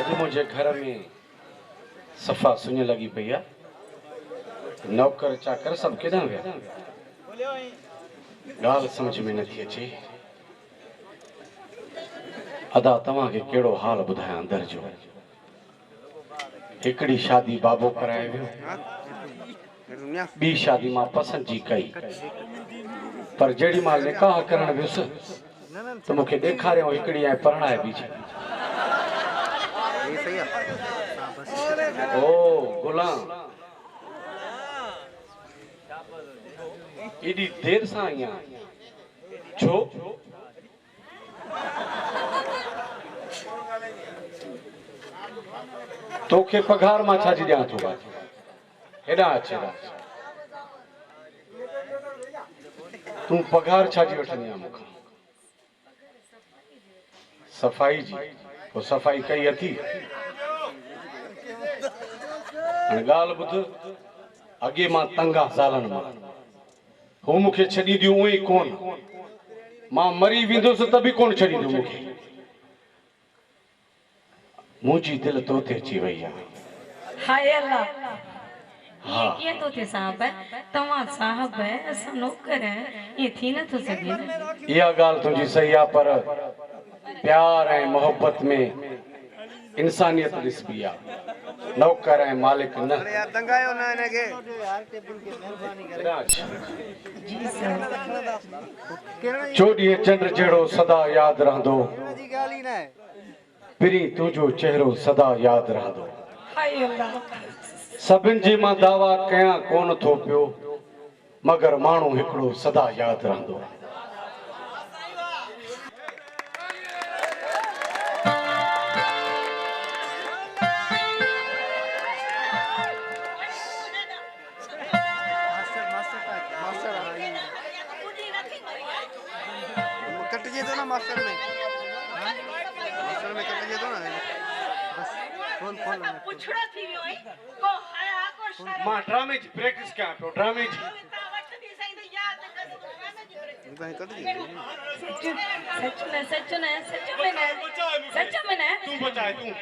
अज मुझे घर में सफ़ा सुञ लगी पई आ। नौकर चाकर सब केॾां विया? ॻाल्हि समझ में नथी अचे। अदा तव्हांखे कहिड़ो हाल ॿुधायां अंदर जो। हिकिड़ी शादी बाबो कराए वियो, ॿी शादी मां पसंदि जी कई, पर जेॾी महिल निकाह करण वियुसि त मूंखे ॾेखारियऊं हिकिड़ी ऐं परणाए बीठी। ओ गुलाम, एॾी देर सां आई आहीं छो? तोखे पघार मां छाजी ॾियां थो? हेॾां अचे तूं पघार छाजी वठंदी आहीं मूंखां? सफ़ाई जी। पोइ सफ़ाई कई अथी। हाणे ॻाल्हि ॿुध, अॻे मां तंग आ ज़ालनि मां, हू मूंखे छॾींदियूं उहे ई कोन। मां मरी वेंदुसि त बि कोन छॾींदो मूंखे। मुंहिंजी दिलि तो ते अची वई आहे। हाय अल्लाह, ये कीअं थो थिए साहब? तव्हां साहब असां नौकर, ये थी नथो सघे। इहा ॻाल्हि तुंहिंजी सही आहे, पर प्यार ऐं मोहब्बत में इंसानियत ॾिसबी आहे, नौकर ऐं मालिक न। चोॾीह चंड जहिड़ो सदा यादि रहंदो, पिरी तुंहिंजो चेहरो सदा यादि रहंदो। सभिनि जे मां दावा कयां कोन थो पियो, मगर माण्हू हिकिड़ो सदा यादि रहंदो। मां ड्रामे जी प्रैक्टिस कयां पियो, ड्रामे जी। तूं बचाए तूं।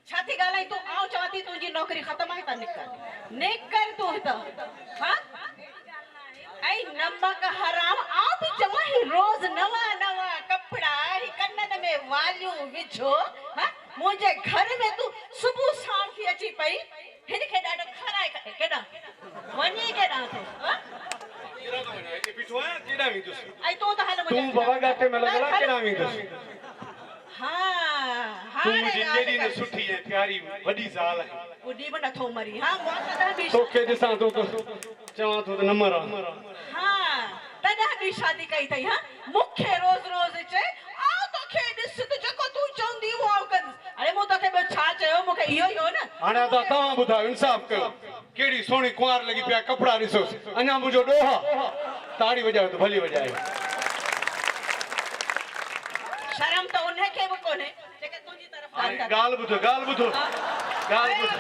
छाती गालाई तू आऊं चवाती तुझी नौकरी खत्म है त निकर तू त हां आई नमक हराम आऊं भी चवा ही रोज नवा नवा कपड़ा ही कन्नन में वालियूं विझो। हां मुझे घर में तू सुबह शाम की अची पई हिन के डाडो खराए करे केडा वनी केडा थे। हां केडा तो वना ए बिठो है केडा विदुस आई तो त हाल मुझे तू बाबा गाते में लगला केडा विदुस। हां तू मुझे केडी ने सुठी है प्यारी वडी ज़ाल है। बुढ़ी बन थो मरी। हां मोटा भी तोखे दिसां तो चवां तो न मरा। हां तदा भी शादी कई थई। हां मुखे रोज रोज चे आ तोखे दिस त जको तू चंदी हो कर। अरे मु तोखे बे छा चयो मुखे इयो ही हो न। हाणे त तव्हां ॿुधायो इंसाफ कयो, केड़ी सोणी कुंवार लगी पिया कपड़ा ॾिसो, अञा मुंहिंजो ॾोहा ताड़ी वॼायो तो भली वॼाए। शर्म तो उन्हे के भी कोने जेके तुजी तरफ ॻाल्हि ॿुधो ॻाल्हि ॿुधो ॻाल्हि ॿुधो।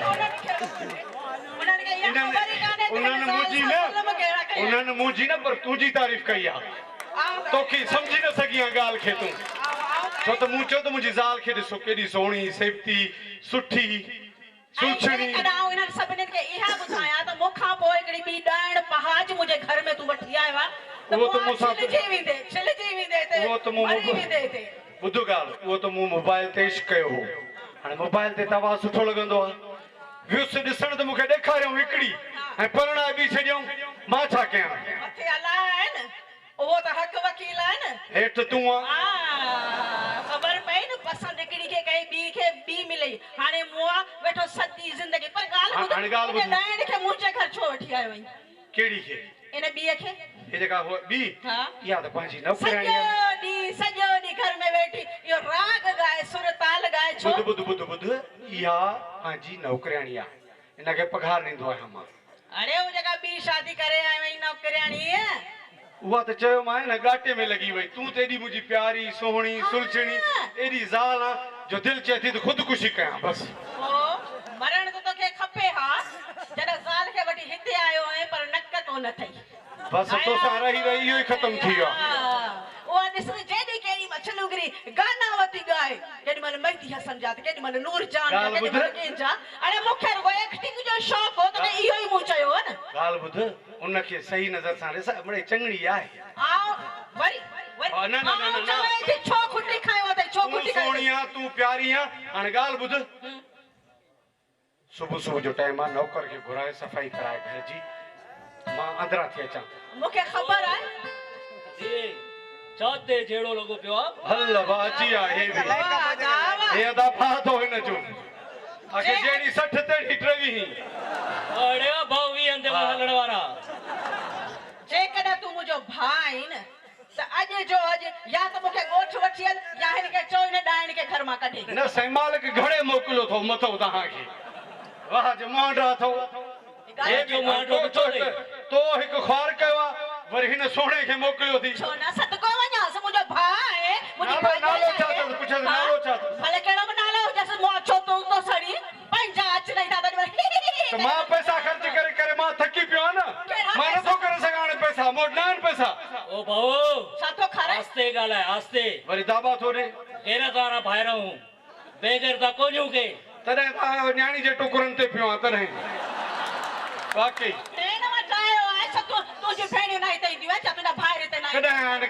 उन्हनि मुंहिंजी न पर तुंहिंजी तारीफ़ कई आहे। तोखे सम्झी न सघी आहे ॻाल्हि खे तूं, छो त मूं चयो त मुंहिंजी ज़ाल खे ॾिसो केॾी सोणी सेवती सुठी सुछड़ी। इन्हनि सभिनी खे इहा ॿुधायां त मूंखां पोइ हिकिड़ी ॿी ॾाइण पहाज मुंहिंजे घर में तूं वठी आयो आहे त उहो त मूंसां छिलजी वेंदे ते उहो त मूं ॿुधो ॻाल्हि, उहो त मूं मोबाइल ते इश्क कयो हो। हाणे मोबाइल ते तव्हां सुठो लॻंदो आहे, वियुसि ॾिसण त मूंखे ॾेखारियऊं हिकिड़ी ऐं परणाए बि छॾियऊं। मां छा कयां? मथे अलाह आहे न, उहो त हक़ वकील आहे न। हेठि तूं आहे ख़बर पई न पसंदि हिकिड़ी खे कई ॿी खे ॿी मिलई। हाणे मूं वेठो सदी ज़िंदगी पर ॻाल्हि ॾाइण खे मुंहिंजे घर छो वठी आयो आहीं? कहिड़ी खे? इन ॿीअ खे। हे जेका हो ॿी? हां इहा त पंहिंजी नौकराणी आहे। सॼो ॾींहुं घर में वेठी इहो राग गाए सुर ताल गाए छो? ॿुध इहा पंहिंजी नौकराणी आहे, इनखे पघार ॾींदो आहियां मां। अरे वो जेका ॿी शादी करे आयो आहीं नौकराणी उहा त चयो मां न घाटे में लगी वई। तूं त एॾी मुंहिंजी प्यारी सोहणी सुलझणी एॾी ज़ाल आहे जो दिलि चए थी त ख़ुदकुशी कयां बस। मरण तो तोखे खपे। हा जॾहिं ज़ाल खे वठी हिते आयो आहे पर नक कोन अथई बस तो सां रही रही इहो ई ख़तम थी वियो आहे। उहा ॾिस जेॾी कहिड़ी मछलुगरी गाना वती ॻाए जेॾी महिल मेहदी हसन समझा त केॾी महिल नूर जान ॻाल्हि केॾी ॿुध। महिल कंहिंजा अरे मूंखे रुॻो एक्टिंग जो शौक़ हो त मैं इहो ई मूं चयो हो न ॻाल्हि ॿुध उनखे सही नज़र सां ॾिस बड़े चङड़ी आहे आओ वरी हा, न, न, न, न, न। चवे थी छो खुटी खायो अथई छो तूं खुटी खायो सोणी आहे तूं प्यारी आहे हाणे ॻाल्हि ॿुध सुबुह सुबुह जो टाइम आहे नौकर खे घुराए सफ़ाई कराए घर जी मां अंदरां थी अचां मूंखे ख़बर आहे छाते जेड़ो लॻो पियो आहे हल बाची आहे हे बि हे दफ़ा थो हिन जो आखे जहिड़ी 60 तेड़ी 23 अड़े भाऊ वी अंदे हलण वारा जेकॾहिं तूं मुंहिंजो भाउ आहीं न त अॼु जो अॼु या त मूंखे ॻोठ वठी हल या हिन खे चओ हिन ॾाइण खे घर मां कढे न संभाल के घणे मोकिलियो अथव मथो तव्हांखे वाह जमांडा अथव हे जो मांडो तो तो हिकु ख्वार कयो आहे वरी हिन सोणे खे मोकिलियो थी छो न सदको वञास मुंहिंजो भाउ आहे मुंहिंजी नालो भाॼाई छा आहे। अथसि पुछसि हा? नालो छा अथसि भले कहिड़ो बि नालो हुजेसि मूं छो तूं तो सड़ी पंहिंजा अच नहीं था त मां पैसा ख़र्च करे करे मां थकी पियो आहियां न मां नथो करे सघां हाणे पैसा मोट न आहिनि पैसा ओ भाऊ छा थो खाराए आस्ते ॻाल्हाए आस्ते वरी दाबा थो ॾे गैरत वारा भाइर हूं बेगैर त कोन्हियूं के तॾहिं तव्हां न्याणी जे टुकरनि ते पियो आहे तॾहिं वाकई ट्रेन में ठाहियो आहे छो तूं तुंहिंजी भेणियूं न हिते ईंदियूं आहिनि छा तुंहिंजा भाइर हिते न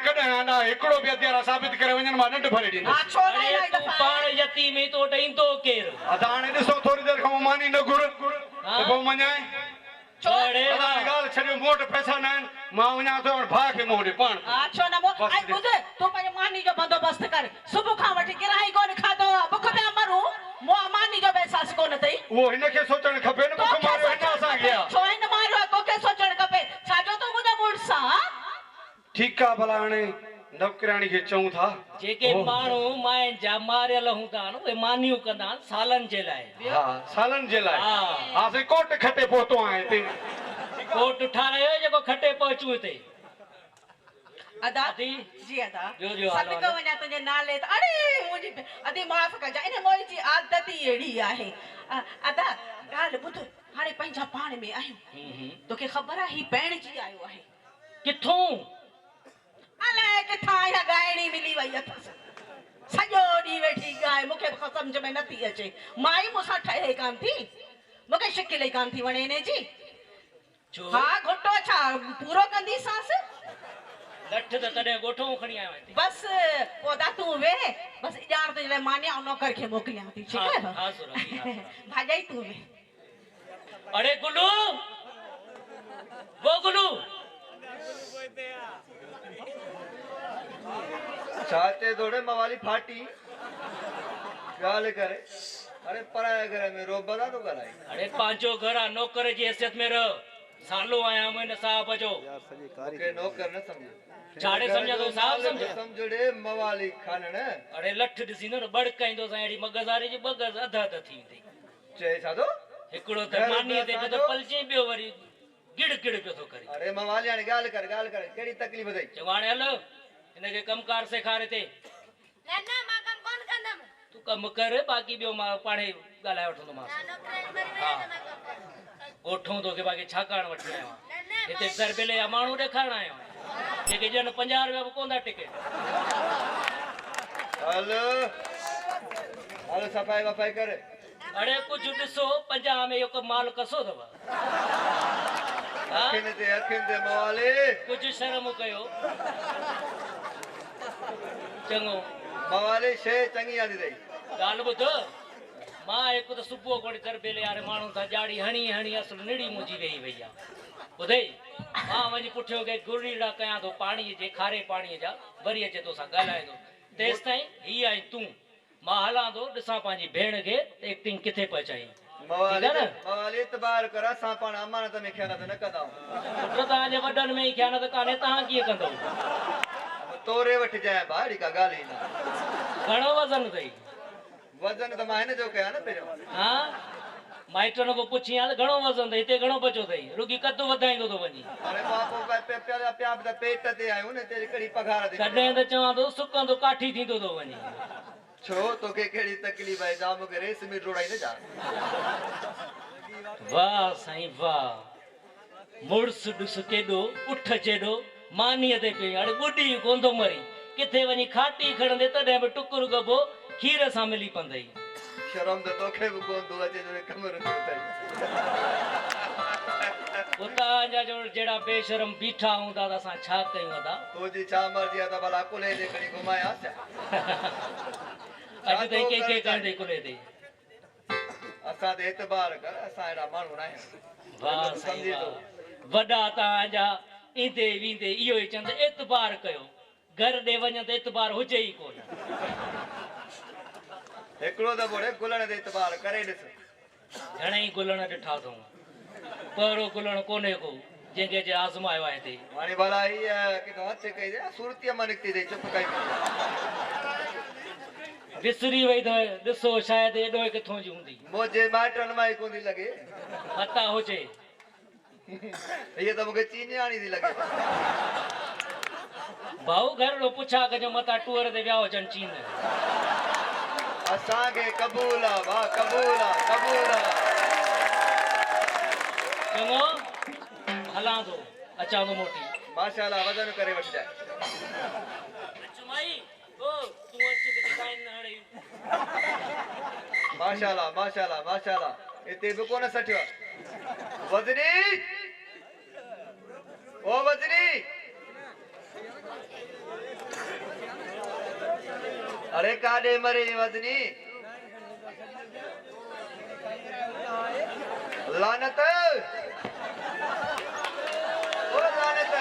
कॾहिं हाणे हिकिड़ो बि अध्यारा साबित करे वञनि मां ॾंढ भरे हा ॾींदुसि छो न अरे इलाही तूं दफ़ा पाण यतीम ई तो ईंदो केरु त हाणे ॾिसो थोरी देरि खां मानी न घुर त पोइ मञाए अड़े हाणे ॻाल्हि छॾियो मोट पैसा न आहिनि मां वञा थो हाणे भाउ खे मोड़े पाण हा छो न मो बसि ऐं ॿुध तूं पंहिंजे मानी जो बंदोबस्तु कर सुबुह खां वठी गिराई कोन खाधो आहे बुख पिया मरूं मूं मानी जो बि अहसासु कोन अथई उहो हिनखे सोचणु खपे न बुख मारियो हिन असांखे आहे छो हिन मारियो आहे तोखे सोचणु खपे छाजो तूं मुंहिंजो मुड़ुसु आहे ठीकु आहे भला हाणे नौकराणी खे चऊं था जेके माण्हू माइन जा मारियल हूंदा आहिनि उहे मानियूं कंदा आहिनि सालनि जे लाइ हा सालनि जे लाइ हा। असीं कोट खटे पहुतो आहियां हिते कोट ठारायो जेको खटे पहुचूं हिते अदा अदी जी अदा जो सॾु हालो वञा तुंहिंजे नाले त अरे मुंहिंजी अदी माफ़ कजां इन मोई जी आदत ई अहिड़ी आहे अदा ॻाल्हि ॿुध हाणे पंहिंजा पाण में आहियूं तोखे ख़बर आहे ही भेण जी आयो आहे किथों अलाए किथां इहा ॻाइणी मिली वई अथसि सॼो ॾींहुं वेठी ॻाए मूंखे बि सम्झ में नथी अचे माई मूंसां ठहे कान थी मूंखे शिकिल ई कान थी वणे हिन जी छो हा घुटो छा पूरो कंदीसांसि लठ त तॾहिं ॻोठो खणी आयो हिते बस पोइ तूं वेह बस ॼाण तुंहिंजे लाइ मान्या ऐं नौकर खे मोकिलियां थी ठीकु हा, आहे सुरभि, हा, भाॼाई तूं वेह अरे गुलू वो गुलू छाते थोड़े मवाली फाटी गाल करे अरे पराया घर में रो बदा तो कराई अरे पांचो घर आ नौकर जी हैसियत में रह सालो आया मैं साहब जो के नौकर न समझो छाड़े समझा तो साहब समझ समझड़े मवाली खानण अरे लठ ॾिसी न बड़काईंदो सां अहिड़ी मगज़ारी जी मगज़ अध अध थी वेंदी चए छातो हिकिड़ो त मानीअ ते पियो थो पलचे ॿियो वरी गिड़ गिड़ पियो थो करे अरे मवाली हाणे गाल कर केड़ी तकलीफ़ थई चङो हाणे हल हिनखे कमकार सेखारे ते न न मां कम कोन कंदम तूं कमु कर बाक़ी ॿियो मां पाणे ॻाल्हाए वठंदोमांसि नौकराणी मरी हा। वई त मां कम कंदम ॻोठूं तोखे बाक़ी छा करणु वठी आयो आहियां न न हिते दरबेले जा माण्हू ॾेखारण आयो आहियां जेके ॼण 50 रुपया बि कोन था टिकट हल हल सफाई वफाई कर अड़े कुझु ॾिसो 50 में इहो माल कसो अथव हा? अखिन ते मवाली कुझु शर्म कयो चङो मवाली शे चंगी आंदी रही ॻाल्हि ॿुध मां हिकु त सुबुह खोड़ी दरबेले वारे माण्हुनि सां ॼाड़ी हणी हणी असुल निड़ी मुंहिंजी वेही वई आहे ॿुधई मां वञी पुठियो के गुरीड़ा कयां थो पाणीअ जे खारे पाणीअ जा वरी अचे तोसां ॻाल्हाए थो तेसि ताईं हीअ आई तूं मां हलां थो ॾिसां पंहिंजी भेण खे एक्टिंग किथे पहुचाई मवाली ठीक है ना? मवाली इतबार कर असां पाण अमानत में ख़यानत न कंदा पुट तव्हांजे वॾनि में ई ख़यानत कान्हे तव्हां कीअं कंदव तोरे वठी जाए भाड़ी का गाल ही ना घणो वज़न अथई वजन त मां हिन जो कया न पहिरियों हा माइटनि खां पुछी हाल घणो वज़न अथई हिते घणो बचो अथई रुगी कद वधाईंदो थो वञी अरे बापू प्या त पेट ते आयूं न तेरी कड़ी पघार ते कॾहिं त चवां थो सुकंदो काठी थींदो थो वञी छो तोखे कहिड़ी तकलीफ़ आहे जा मूंखे रेस में डोड़ाई न जा वाह साईं वाह मुड़ुस ॾिस केॾो उठ जेॾो मानीअ ते पियो हाणे ॿुॾी कोन थो मरी किथे वञी खाटी खणंदे तॾहिं बि टुकुर गबो खीर सां मिली पवंदई शर्म तो तोखे भी कोन तो अचे जो कमर तो तई उतां जा जो जेड़ा बेशरम बीठा हूंदा त असां छा कयूं अदा तो जी छा मर्जी आहे त भला कुले जे खणी घुमाया अॼु ताईं के कंदे कुले ते असां ते एतबार कर असां एड़ा माण्हू न आहियूं वाह समझी तो वॾा तव्हांजा ईंदे वींदे इहो ई चवंदा एतबार कयो घर ॾे वञनि त एतबार हुजे ई कोन हिकिड़ो दफ़ो रे गुलण ते एतबार करे ॾिस घणेई गुलण ॾिठा अथऊं पहिरियों गुलण कोन्हे को जंहिंखे जे आज़मायो आहे हिते हाणे भला ही किथां हथ कई दे सुरतीअ मां निकिती दे चुप कई विसरी वई अथव ॾिसो शायदि एॾो किथों जी हूंदी मुंहिंजे माइटनि मां ई कोन थी लॻे पता हुजे हीअ त मूंखे चीनियाणी थी लॻे भाऊ घर ॾो पुछा कजो मथां टूअर ते विया हुजनि चीन असांखे क़बूल आहे भाउ क़बूल आहे चङो हलां थो अचां थो मोटी माशाअल्लाह वज़न करे वठजाए चुमाई ओ तूं अच त डिज़ाइन न हड़ई माशाअल्लाह माशाअल्लाह माशाअल्लाह हिते बि कोन सठियो आहे वज़नी ओ वज़नी अरे काॾे मरे वज़नी लानत ओ लानत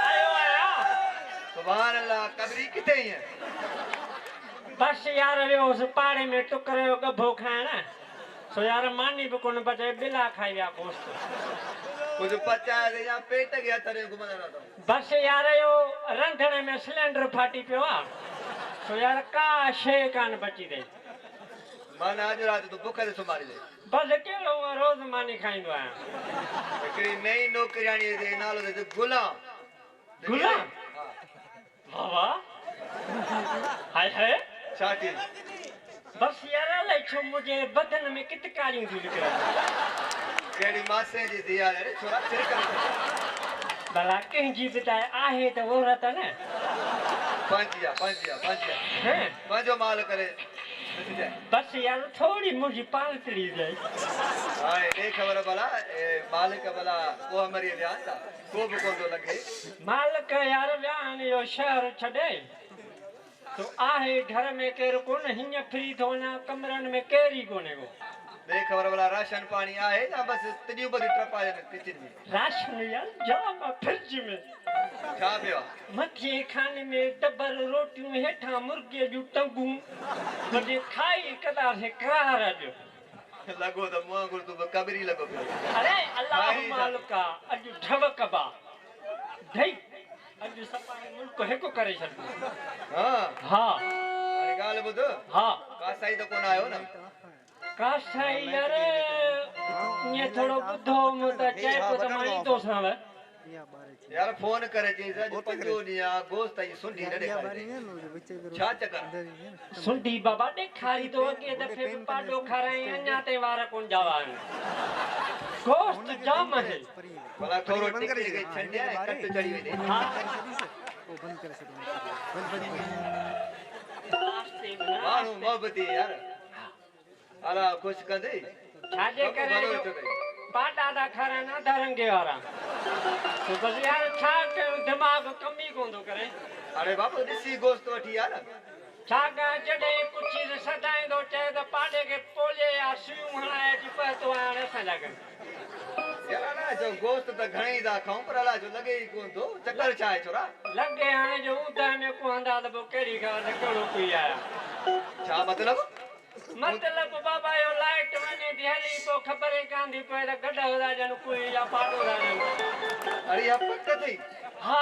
आयो आया सुभान अल्लाह कबरी किथे ही है बस यार वियोसि पाड़े में टुकर जो गभो खाइण सो यार मानी बि कोन बचे बिला खाई विया गोश्त कुछ पचाए दे या पेट के हथ रे घुमंदा रहंदा बस यार यो रंधणे में सिलेंडर फाटी पियो आहे सो यार का शइ कान बची रही मन आज रात तू बुख ते सुमारी दे बस कहिड़ो रोज़ मानी खाईंदो आहियां हिकिड़ी नई नौकरियाणी जे नालो ते गुलाम गुलाम? वाह वाह हाय हाय छा थी बस यार अलाए छो मुंहिंजे बदन में कितकारियूं थियूं निकिरनि केड़ी मासे जी दिया रे छोरा सिर कर भला कंहिंजी बि त आहे त औरत न पंजिया हैं? पंजो माल करे ॾिस जाए बस यार थोड़ी मुंहिंजी पालतड़ी जाए हाय दे खबर भला ए मालिक भला को मरी विया था को भी कोन तो लगे मालिक यार वियान जो शहर छॾे तो आहे घर में केरु कोन हीअं फ्री थो वञा कमरनि में केरु ई कोन्हे को दे खबर भला राशन पानी आहे ना बस तडियूं बदी ट्रपा जन किचन में राशन यार जाम आहे फ्रिज में छा पियो मथे खाने में टबर रोटियूं हेठां मुर्गे जूं टंगूं वॾे खाई कदासीं करार जो लगो तो मुंह गुर तू कबरी लगो पियो अरे अल्लाह खाई जा। मालिका अॼु ढवकबा ढई अॼु सफ़ाई मुल्क हिकु करे छॾियो हां हा हाणे ॻाल्हि ॿुध हा का साईं तो कोन आयो न का साईं यार ईअं थोरो ॿुधो मूं त चए पियो त मां ईंदोसांव यार फोन करे चईस अॼु पंजो ॾींहुं आहे गोश्त जी सुंडी न ॾेखारे छा चकर सुंडी बाबा ॾेखारी तो अॻे दफ़े बि पाॾो खाराई अञा ताईं वार कोन जावा आहिनि गोश्त जाम आहे भला थोरो टिकरी के छंडिया कट चढ़ी वञे हा माण्हू मोहबती यार अला खुश कंदे छाजे करे पाॾा था खाराइनि अधा रंगे वारा तो बस यार छा कयूं दिमाग़ कम ई कोन थो करे अरे बाबू ॾिसी गोश्त वठी यार छा कयां जॾहिं पुछी सदाईंदो चए त पाॾे खे पोले या सुयूं हणाए अची पहुतो आहे हाणे असांजा कनि यार अला जो गोश्त त घणेई था खाऊं पर अला जो लॻे ई कोन थो चकर छा आहे छोरा लॻे हाणे जो ऊंधा में को हंधा त पोइ कहिड़ी ख़बर त कहिड़ो कोई आया छा मतलब मतलब बाबा यो लाइट वञे थी हली पोइ ख़बर ई कान थी पए त गॾ था ॼण कोई या पाॾो था ॼण अरे या पक थी हा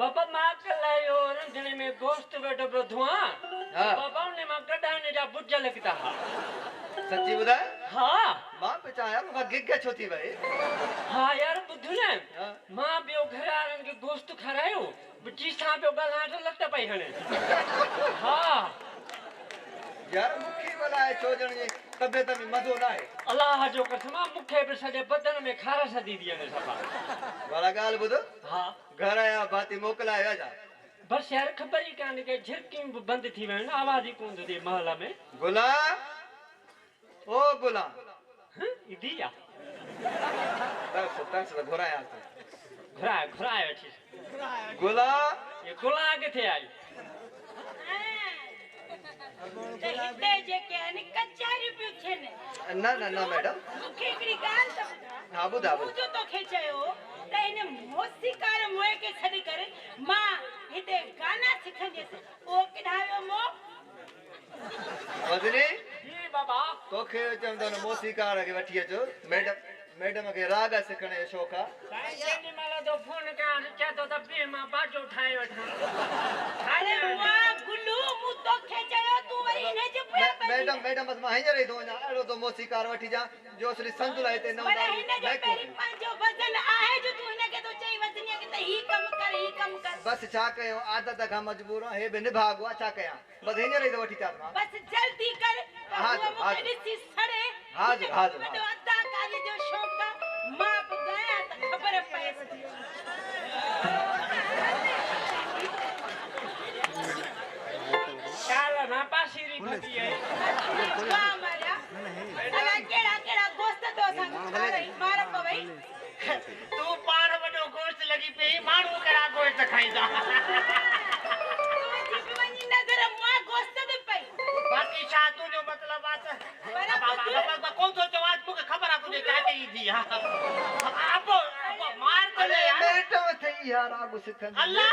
बाबा मां कल्ह इहो रंधिणे में गोश्त वेठो पियो धोआं हा बाबा उन मां गॾाने जा भुज लॻता हा सच्ची ॿुधाए हा मां पे चाह यार मूंखां गिग छो थी वई हा यार ॿुध न हा। मां ॿियो घर वारनि खे गोश्त खारायो जी सां पियो ॻाल्हाइण त लत पई हणे हा यार मूंखे भला छो ॼण जी तबियत में मज़ो न आहे अलाह जो कसम मूंखे बि सॼे बदन में खारस थी थी वञे सफ़ा भला ॻाल्हि ॿुध हा घर आया भाती मोकिलायो छा बस यार ख़बर ई कान्हे के झिरकियूं बि बंदि थी वियूं आहिनि आवाज़ ई कोन थी थिए महल में गुला ओ गुला ईंदी आहे तरस घुराया घुराए वेठी गुला ये गुला किथे आई त हिते जेके आहिनि कचारियूं पियूं थियनि न न न मैडम मूंखे हिकिड़ी ॻाल्हि त ॿुधा हा ॿुधा तूं जो तोखे चयो त हिन मोसीकार मोए खे छॾी करे मां हिते गाना सिखंदसि उहो किथां वियो मो वजनी जी बाबा तोखे चवंदा न मोसीकार खे वठी अचो मैडम खे राग सिखण जो शौक़ु आहे साईं जेॾी महिल तो फोन कयां चए थो त ॿिए मां बाजो ठाहे वठां अरे वाह गुल्लू मूं तोखे चयो तूं वरी हिन जे पुठियां पइजी मैडम बस मां हींअर ई थो वञा अहिड़ो तो मोसीकार वठी जा जो असली संतुला हिते न पर हिन जो पहिरीं पंहिंजो वज़न आहे जो तूं हिनखे तो चई वञे कि त ही कम कर बस छा कयो आदत खां मजबूर आहियां हे बि निभागो आहे छा कयां बस हींअर ई थो वठी अचां मां बस जल्दी कर हाँ पर जी, मूंखे हाँ जी। ॾिसी सड़े हाँ जी, हाँ जी, वॾो अदाकारी जो शौक़ु आहे मां बि ॻायां त ख़बर पए चाल ना पासीरी फटी है वाह मारा अला केड़ा गोश्त तो असां खाई मार पवई तू पाण वॾो गोश्त लॻी पई माण्हू कहिड़ा गोश्त खाईंदा तुंहिंजी बि वञी नज़र मां गोश्त ते पई बाक़ी छा तुंहिंजो मतिलबु आहे त कोन थो चवां मूंखे ख़बर आहे तुंहिंजे काके ईंदी आहे अबो मार त ले यार मैडम थे यार राग सिखण अल्लाह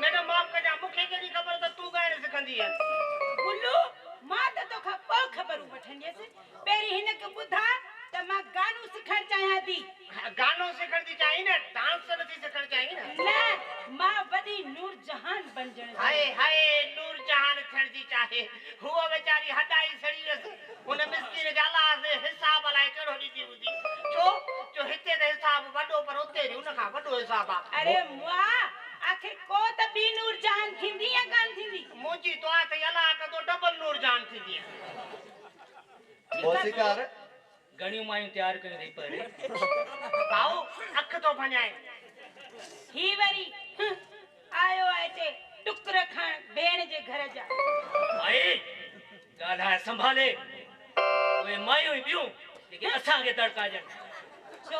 मैडम माफ कजा मूंखे कहिड़ी ख़बर त तूं ॻाइण सिखंदी आहे गुल्लू मां त तोखां ॿ ख़बरूं वठंदसि पहिरीं हिनखे ॿुधा त मां गानो सिखण चाहियां थी गानो सिखण थी चाहीं न डांस नथी सिखण चाहीं न न मां वॾी नूर जहान बणजण हाय हाय नूर जहान थियण थी चाहे हूअ वीचारी हटाई सड़ी वियसि हुन मिस्किन खे अलाह से हिसाब अलाए कहिड़ो ॾिठी हूंदी छो हिते त हिसाब वॾो पर उते हुन खां वॾो हिसाब आहे अरे वाह आखिर को त ॿी नूर जहान थींदी या कान थींदी मुंहिंजी दुआ त अलाह कंदो डबल नूर जहान थींदी मोसीकार घणियूं मायूं तयार कयूं अथई पर भाऊ अख थो भञाए ही वरी आयो आहे हिते टुकर खाइण भेण जे घर जा भाई ॻाल्हाए संभाले उहे मायूं ॿियूं जेके असांखे तड़का ॾियनि छो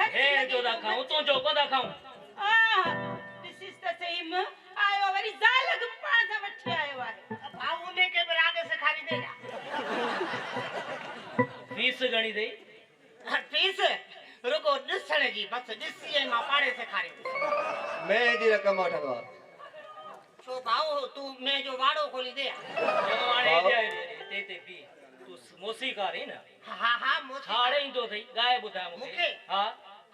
सच हे जो था खाऊं तुंहिंजो कोन था खाऊं ॾिसिस त सही म आयो वरी ज़ाल खे पाण सां वठी आयो आहे भाऊ उन खे बि राग सेखारी दे फीस घणी अथई फीस रुगो ॾिसण जी बस ॾिसी ऐं मां पाणे सेखारी मैं जी रक़म वठंदो आहे छो भाऊ तूं मैं जो वाड़ो खोली दे तू मोसीकार आहीं न हा हा हाणे ईंदो अथई ॻाए ॿुधाए मूंखे हा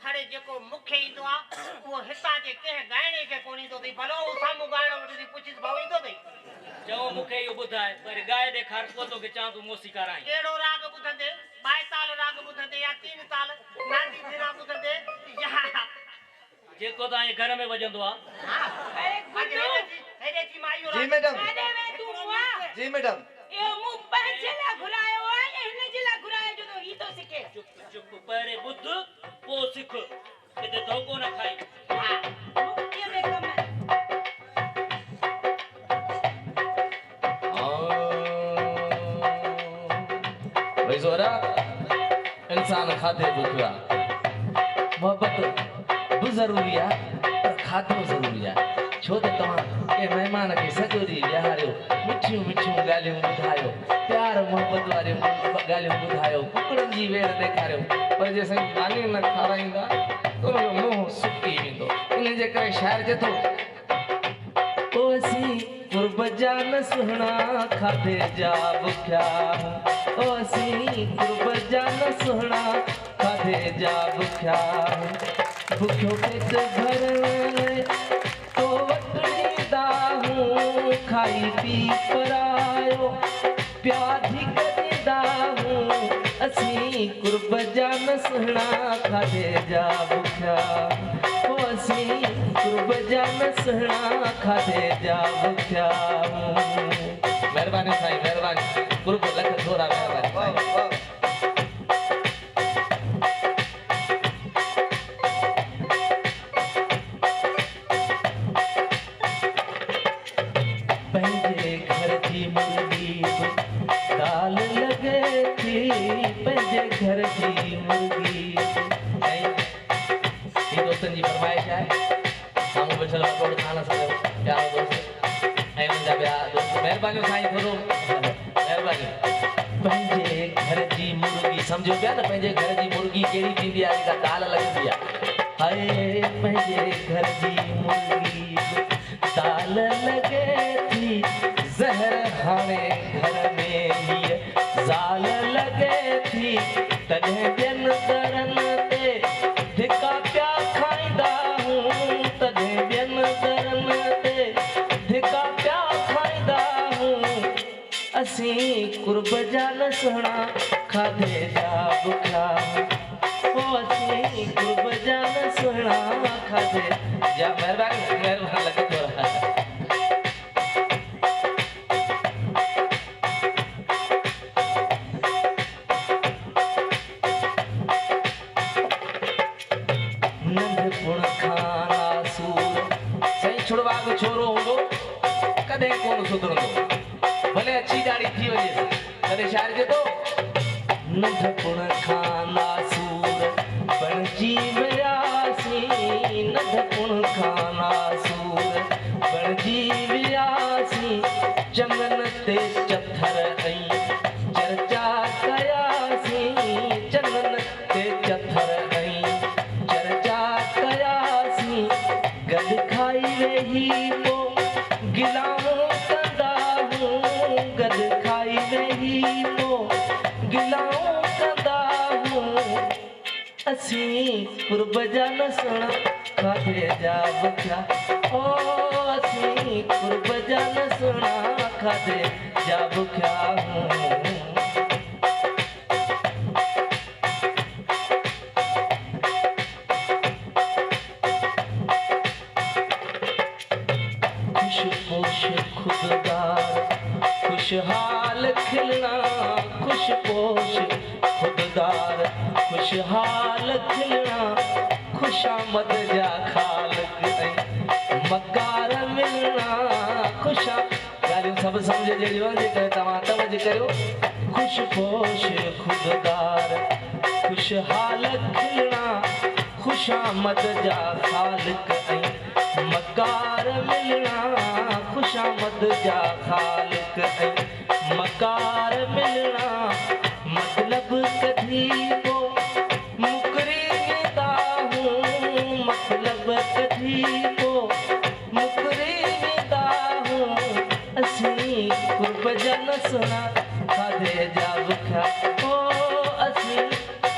हाणे जेको मूंखे ईंदो आहे उहो हितां जे कंहिं ॻाइणे खे कोन ईंदो अथई भलो साम्हूं ॻाइणो वठी पुछीस भाऊ ईंदो अथई चओ मूंखे इहो ॿुधाए पर ॻाए ॾेखार पोइ तोखे चवां तूं मोसीकार आहीं कहिड़ो राग ॿुधंदे ॿाएताल राग ॿुधंदे या 3 ताल नांदी थिरा ॿुधंदे या जेको तव्हांजे घर में वॼंदो आहे अरे गुड्डू जी मैडम काॾे वे तूं वाह जी मैडम इहो मूं पंहिंजे लाइ घुरायो आहे या हिन जे लाइ घुरायो जो ही थो सिखे चुप चुप पहिरें ॿुध पोइ सिख किथे धोखो न खाई हा मुक्तीअ में कम आहे इंसान खाधे बुखियो आहे मोहबत बि ज़रूरी आहे पर खाधो ज़रूरी आहे छो त तव्हां कंहिं महिमान खे सॼो ॾींहुं विहारियो मिठियूं मिठियूं ॻाल्हियूं ॿुधायो प्यार मोहबत वारियूं ॻाल्हियूं ॿुधायो कुकड़नि जी वेड़ ॾेखारियो पर जे साईं ॻाल्हियूं न खाराईंदा त उनजो मुंहुं सुकी वेंदो इन जे करे शाइर चए थो ओ असीं कुर्ब जा न सुहिणा खाधे जा बुखिया ओ असीं कुर्ब जा न सुहिणा खाधे जा बुखिया बुखियो पेट भरण तो वटि ॾींदा हूं खाई पी परायो प्याधी ॾींदा हूं असीं कुर्ब जा न सुहिणा खाधे जा बुखिया ओ असीं कुर्ब जा न सुहिणा खाधे जा बुखिया महिरबानी साईं महिरबानी कुर्ब लख थोरा महिरबानी साईं जी मुर्गी ये दोस्तन जी फरमाइश है सामू बैठल वकोड़ खाना सॼो प्यारो दोस्त ऐं मुंहिंजा ॿिया दोस्त महिरबानी साईं थोरो महिरबानी पंहिंजे घर जी मुर्गी सम्झो पिया न पंहिंजे घर जी मुर्गी कहिड़ी थींदी आहे जेका दाल लॻंदी आहे हाय पंहिंजे घर जी मुर्गी दाल लॻे थी ज़हर हाणे घर में हीअ ज़ाल लॻे थी तॾहिं ॿियनि दरनि ते धिका पिया खाईंदा हूं तॾहिं ॿियनि दरनि ते धिका पिया खाईंदा हूं असीं कुर्ब जा न सुहिणा खाधे जा बुखिया ओ असीं कुर्ब जा न सुहिणा खाधे जा महिरबानी लॻे थो नंढपुण खां आसूर साईं छुड़वा को छोरो हूंदो कॾहिं कोन सुधरंदो भले अची ॾाढी थी वञे कॾहिं शाइर जे थो नंढपुण खां आसूर बणजी वियासीं नंढपुण खां आसूर बणजी वियासीं चङनि ते चथर ऐं चर्चा कयासीं चङनि ते चथर ऐं चर्चा कयासीं गॾु खाई वेही पोइ गिलाऊं कंदा हूं गॾु खाई वेही पोइ गिलाऊं कंदा हूं असीं कुर्ब जा न सुहिणा खाधे जा बुखिया ओ असीं कुर्ब जा न सुहिणा खाधे जा बुखिया हूं खुशपोश खुददार खुशहाल खिलना खुशपोश खुददार खुशहाल खिलना खुशामद जा खालक ऐं मकार मिलना खुशा ॻाल्हियूं सभु सम्झ जहिड़ियूं आहिनि जेकर तव्हां तवज करियो खुशपोश खुददार खुशहाल खिलना खुशामद जा खालक ऐं मकार मिलना खुशामद जा खालिक ऐं मकार मिलना मतलब कधी को मुकरी वेंदा हूं मतलब कधी को मुकरी वेंदा हूं असीं कुर्ब जा न सुहिणा खाधे जा बुखिया ओ असीं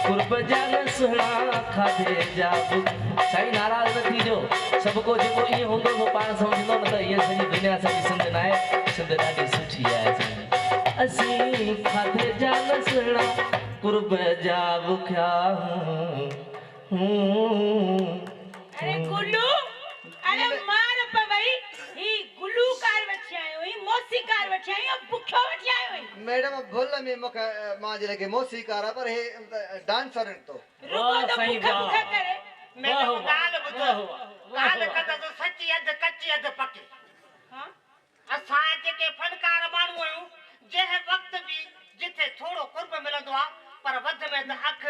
कुर्ब जा न सुहिणा खाधे जा बुखिया साईं नाराज़ न थीजो सभु को जेको ईअं हूंदो सो पाण सम्झंदो न त हीअ सॼी दुनिया सॼी सिंध न आहे सिंध ॾाढी सुठी आहे असीं खाधे जा न सुहिणा कुर्ब जा बुखिया अरे गुल्लू अरे मार पवई ही गुलूकार वठी आयो ही मौसीकार वठी आयो बुखो वठी आयो मैडम भुल में मूंखे मां जे लॻे मौसीकार आहे पर हे डांसर तो रुको तो सही बुखा वाह। बुखा करे मैडम ॻाल्हि ॿुधो ॻाल्हि कदे तो सची अधु कची अधु पकी हां असां जेके फनकार माण्हू आहियूं जंहिं वक़्त बि जिथे थोरो कुर्ब मिलंदो आहे पर वध में त अख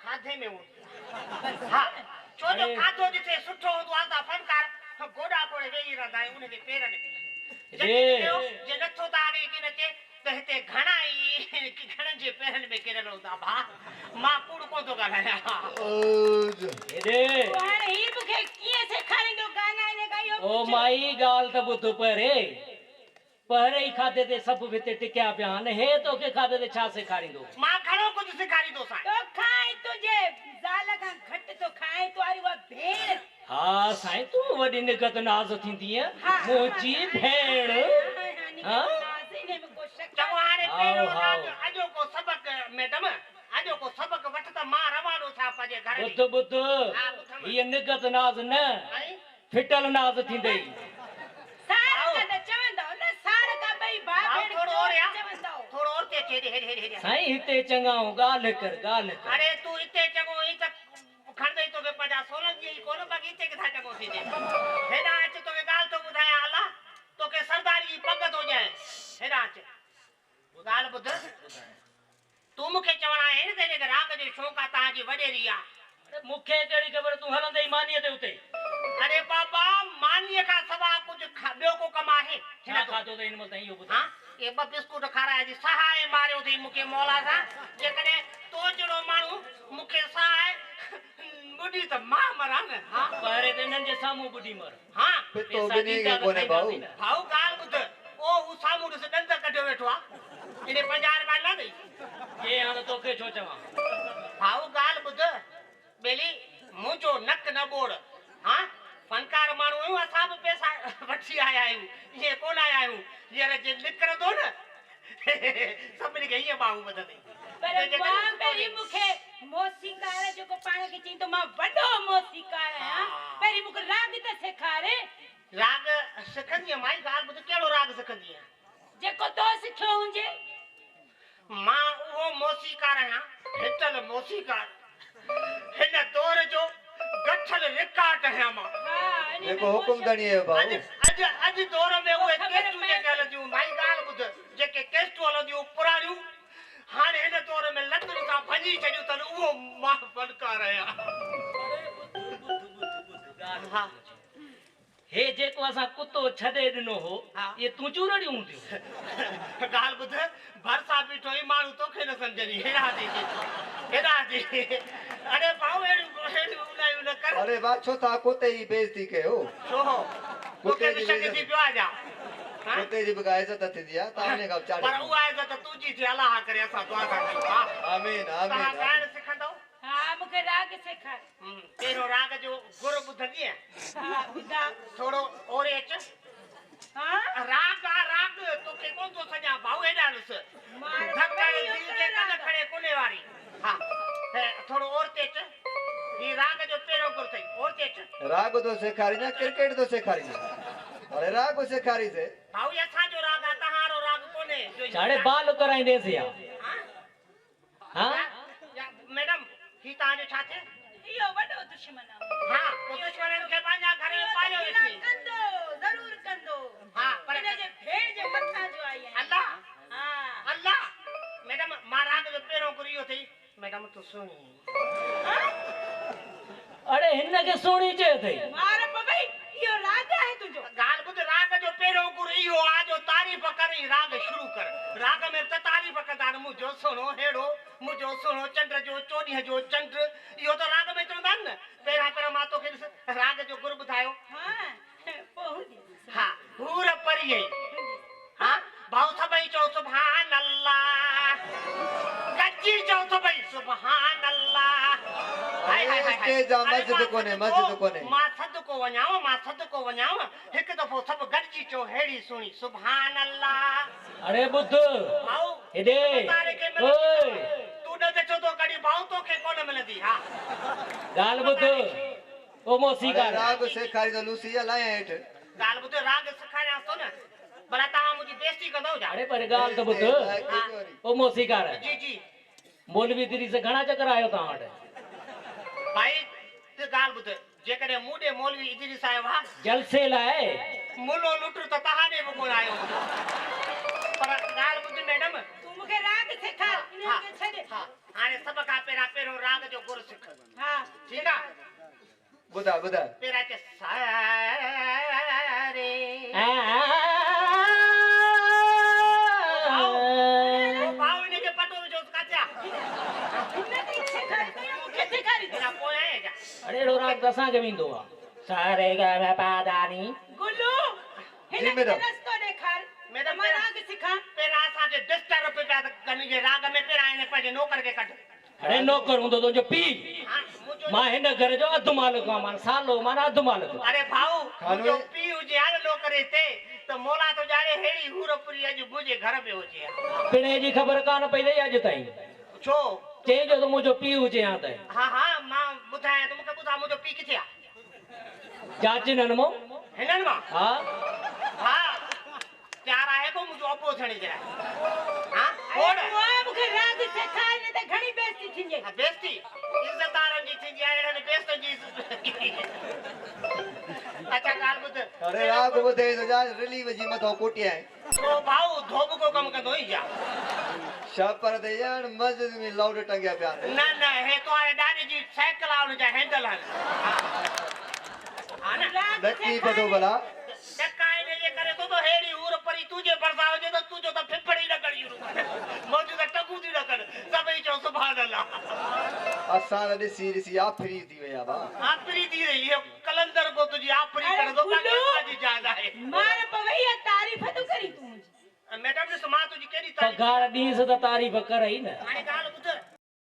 खाधे में हूंदी हा छो जो खाधो जिथे सुठो हूंदो आहे त फनकार गोॾा कोड़े वेही रहंदा आहियूं उनजे पेरनि में जे नथो तारे की नचे त हिते घणा ई घणनि जे पेरनि में किरल हूंदा भा मां कूड़ कोन थो ॻाल्हायां हेॾे हाणे ही मूंखे कीअं सेखारींदो गाना इन ॻायो ओ माई ॻाल्हि त ॿुध पहिरे ई खाधे ते सभु हिते टिकिया पिया आहिनि हे तोखे खाधे ते छा सेखारींदो मां घणो कुझु सेखारींदो साईं तो खाए तुझे ज़ाल खां घटि तो खाए तो वारी उहा भेण हा साईं तूं वॾी निगत नाज़ थींदीअ मुंहिंजी भेण हा चङो हाणे पहिरियों राति अॼोको सबक मैडम अॼोको सबक वठ त मां रवानो थियां पंहिंजे घर ॿुध ॿुध हीअ निगत नाज़ न फिटल नाज़ थींदई थोरो और ते हेॾे हेॾे हेॾे साईं हिते चङाऊं ॻाल्हि कर अरे तूं हिते चङो ही त खणदई तोखे पंहिंजा सोलनि जी कोन बाक़ी हिते किथां चङो थींदे हेॾा अच तोखे ॻाल्हि थो ॿुधायां अला तोखे सरदारी जी पग थो ॾियां हेॾा अच ॻाल्हि ॿुध तूं मूंखे चवणा आहिनि त हिन राग जो शौक़ु बाबा तव्हांजी वॾेरी आहे मूंखे कहिड़ी ख़बर तूं हलंदे ई मानीअ ते उते अरे बाबा मानीअ खां सवाइ कुझु ॿियो को कमु आहे छा खाधो त हिन महिल ताईं इहो ॿुधाए हाँ ये ॿ बिस्कुट खाराया जी सहाय मारियो अथई मूंखे मौला सां जेकॾहिं तो जहिड़ो माण्हू मूंखे सहाय ॿुधी त मां मरां न हा पहिरें त हिननि जे साम्हूं ॿुधी मर हा पितो ॿिन्ही खे कोन्हे भाऊ भाऊ ॻाल्हि ॿुध ओ हू साम्हूं ॾिस ॾंद कढियो वेठो आहे इन 50 रुपया न ॾेई ये हाणे तोखे छो चवां भाऊ ॻाल्हि ॿुध ॿेली मुंहिंजो नक न ॿोड़ हा फनकार माण्हू आहियूं असां बि पैसा वठी आया आहियूं ईअं कोन आया आहियूं हींअर जे निकिरंदो न सभिनी खे ईअं बाहूं ॿधंदई पर मां पहिरीं मूंखे मोसीकार जेको पाण खे चई त मां वॾो मोसीकार आहियां पहिरीं मूंखे राग त सेखारे राग सिखंदी माई ॻाल्हि ॿुध कहिड़ो राग सिखंदी जेको तो सिखियो हुजे मां उहो मोसीकार आहियां हिटल मोसीकार हिन दौर जो गठल रिकॉर्ड आहियां मां जेको हुकुम दणी है भाऊ अॼु दौर में उहे केस्टूं जेके हलंदियूं माई ॻाल्हि ॿुध जेके केस्टूं हलंदियूं पुराणियूं हाणे हिन दौर में लतुनि सां भञी छॾियूं अथनि उहो मां फनकार आहियां हा हे जेको असां कुतो छॾे ॾिनो हो ये तूं चूरड़ियूं हूंदियूं ॻाल्हि ॿुध भरसा बीठो ई माण्हू तोखे न सम्झंदी हेॾा दी अरे भाऊ अहिड़ियूं उलायूं न कर अरे वाह छो था कोते जी बेइज्जती कयो छो तोखे बि शक थी पियो आहे कोते जी बि इज़त थींदी आहे तव्हां खां चाढ़े पर उहा इज़त तुंहिंजी थी अलाह करे असां दुआ था कयूं हा आमीन तव्हां आमीन ॻाइण सिखंदव हा मूंखे राग सेखार पहिरियों राग जो गुर ॿुधंदी हा ॿुधा थोरो ओरे अच हा राग आहे राग तोखे कोन थो सॼा भाऊ हेॾा ॾिस धकड़ दिल के कन खड़े कोने वारी हा थोरो और ते अच ही राग जो पहिरियों गुर अथई और ते अच राग तो सेखारी ना क्रिकेट तो सेखारी ना अरे राग सेखारी से भाऊ ये असांजो राग आहे तव्हांजो राग कोन्हे चाड़े बाल कराईंदेसि या हा हाँ मैडम ही तव्हांजो छा थिए इहो वॾो दुश्मन आहे हा पोइ दुश्मननि खे पंहिंजा घर में पालियो वेठी कंदो ज़रूर कंदो हा पर हिन जे भेड़ जे मथां जो आई आहे अल्लाह हा अल्लाह मैडम मां राग जो पहिरियों गुरु इहो अथई मैडम तूं सुणी अरे हिन खे सोणी चए अथई मार पवई इहो राग आहे तुंहिंजो ॻाल्हि ॿुध राग जो पहिरियों गुरु इहो आहे जो तारीफ़ करी राग शुरू कर राग में त तारीफ़ कंदा आहिनि मुंहिंजो सुहिणो हेड़ो मुंहिंजो सुहिणो चंड जो चोॾींहं जो चंड इहो त राग में चवंदा आहिनि न पहिरियां मां तोखे ॾिस राग जो गुरु ॿुधायो हा पोइ हा हूर परी हा भाऊ सभई चओ सुभान अल्लाह गजी चओ सभई सुभान अल्लाह हाय हाय हाय स्टेज आ मस्जिद कोने मां सदको वञाव हिकु दफ़ो सभु गॾिजी चओ हेड़ी सुणी सुभान अल्लाह अरे बुद्ध भाऊ हेॾे ओए तूं न छो तो कॾहिं भाऊ तोखे कोन मिलंदी हा ॻाल्हि ॿुध ओ मोसीकार राग सेखारी तो लूसी लाया हेठ ॻाल्हि ॿुध राग सेखारियां थो न भला तव्हां मुंहिंजी बेइज़ती कंदव छा अरे पर ॻाल्हि त ॿुध ओ मोसीकार जी जी मौलवी दीदी से घणा चक्कर आयो तव्हां वटि भाई त ॻाल्हि ॿुध जेकॾहिं मूं ॾे मौलवी इदरीस आयो हा जलसे लाइ मुलो लुट त तव्हां ॾे बि कोन आयो पर ॻाल्हि ॿुध मैडम तूं मूंखे राग सेखार हा इन्हनि खे छॾ हा हाणे सभ खां पहिरियों राग जो गुरु सिख हा ठीकु आहे बुधा पहिरियां चे सारे भाऊ इनखे पतो विझो काचा हिनखे सेखारी मूंखे सेखारी बिना पोइ आहे छा अरे अहिड़ो राग त असांखे बि ईंदो आहे सारे ग म प दा नी गुल्लू हिनखे मैडम। रस्तो ॾेखार मैडम मां राग सिखां पहिरियां असांखे डिस्टर्ब पिया कनि जे राग में पहिरियां हिन पंहिंजे नौकर खे कढ अरे नौकर हूंदो तुंहिंजो पीउ हा मुंहिंजो मां हिन घर जो अधु मालिक आहियां मां सालो माना अधु मालिक अरे भाऊ खानो मुंहिंजो पीउ हुजे हाणे नौकर हिते त मोला तो ॼाणे हेड़ी हूरपुरी अॼु मुंहिंजे घर में हुजे पिणे जी ख़बर कान पई अथई अॼु ताईं छो चइजो त मुंहिंजो पीउ हुजे हा त हा हा मां ॿुधायां त मूंखे ॿुधा मुंहिंजो पीउ किथे आहे चाचिन मां हिननि मां हा हा तयार आहे को मुंहिंजो अबो थियण जे लाइ हा खोड़ अरे मूंखे राग सेखार न त घणी बेइज्जती थींदी बेइज्जती इज़तदारनि जी थींदी आहे अहिड़नि बेइज्जतनि जी अच्छा ॻाल्हि ॿुध अरे राग बुधे तो जा रिली वजी मथो कोटिया है तो भाऊ धोब को कम कंदो ई छा शापर दे यार मस्जिद में लाउड टंगया पिया न न हे तो आए डाडी जी साइकिल आउन जा हैंडल हन हा ना नक्की पतो भला टकाए ने ये करे तो हेड़ी उर परी तुझे बरसाव जे तो तुझो तो फिफड़ी न करी मौजूद टकू दी न कर सभई चो सुभान अल्लाह असां रे सी आफरी थी वया बा आफरी थी रही है कलंदर को तुझी आफरी कर दो ताकि जान है मार पवैया तारीफ तो करी तू मुझे मैडम ने सुमा तुझी केडी तारीफ पगार ॾींस त तारीफ़ करई न हाणे ॻाल्हि